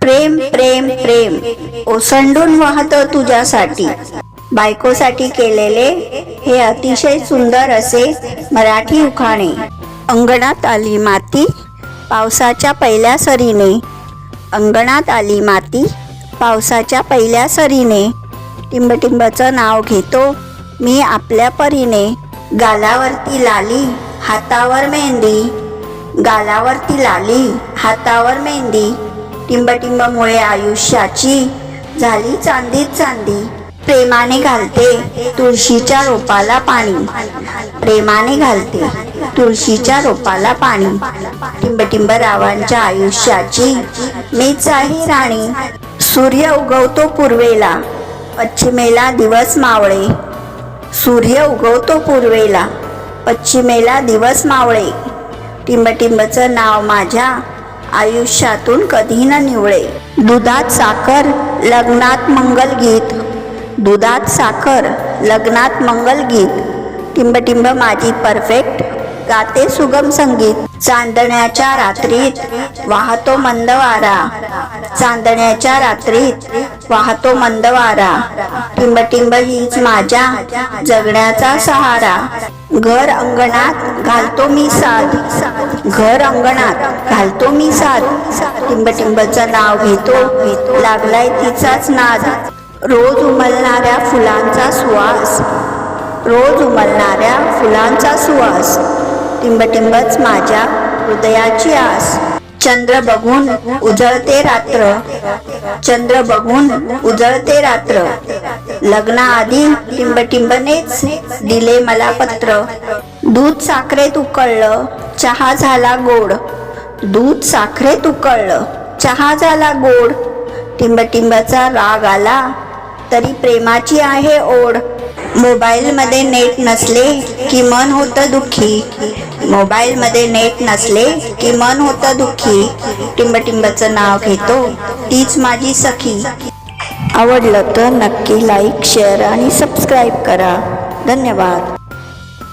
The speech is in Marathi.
प्रेम प्रेम प्रेम ओसंडून वाहतं तुझ्यासाठी. बायकोसाठी केलेले हे अतिशय सुंदर असे मराठी उखाणे. अंगणात आली माती पावसाच्या पहिल्या सरीने. अंगणात आली माती पावसाच्या पहिल्या सरीने. टिंबटिंबचं नाव घेतो मी आपल्या परीने. गालावरती लाली हातावर मेहंदी. गालावरती लाली हातावर मेहंदी. टिंबटिंबमुळे आयुष्याची झाली चांदीच चांदी. प्रेमाने घालते तुळशीच्या रोपाला पाणी. प्रेमाने घालते तुळशीच्या रोपाला पाणी. टिंबटिंब रावांच्या आयुष्याची मीच आहे राणी. सूर्य उगवतो पूर्वेला पश्चिमेला दिवस मावळे. सूर्य उगवतो पूर्वेला पश्चिमेला दिवस मावळे. टिंबटिंबचं नाव माझ्या आयुष्यातून कधी न निवळे. दुधात साखर लग्नात मंगलगीत. दुधात साखर लग्नात मंगलगीत. टिंबटिंब माझी परफेक्ट गाते सुगम संगीत. चांदण्याच्या रात्रीत वाहतो मंद वारा. चांदण्याच्या रात्रीत वाहतो मंद वारा. टिंबटिंब हीच माझ्या जगण्याचा सहारा. घर अंगणात घालतो मी साद. घर अंगणात घालतो मी साद. टिंबटिंबचं नाव घेतो लागलाय तिचाच नाद. रोज उमलणाऱ्या फुलांचा सुवास. रोज उमलणाऱ्या फुलांचा सुवास. टिंबटिंबच माझ्या हृदयाची आस. चंद्र बघून उजळते रात्र. चंद्र बघून उजळते रात्र. लग्नाआधी टिंबटिंबनेच दिले मला पत्र. दूध साखरेत उकळलं चहा झाला गोड. दूध साखरेत उकळलं चहा झाला गोड. टिंबटिंबचा राग आला तरी प्रेमाची आहे ओढ. मोबाईलमध्ये नेट नसले की मन होतं दुःखी. मोबाईलमध्ये नेट नसले की मन होतं दुःखी. टिंबटिंबचं नाव घेतो तीच माझी सखी. आवडलं तर नक्की लाईक शेअर आणि सबस्क्राईब करा. धन्यवाद.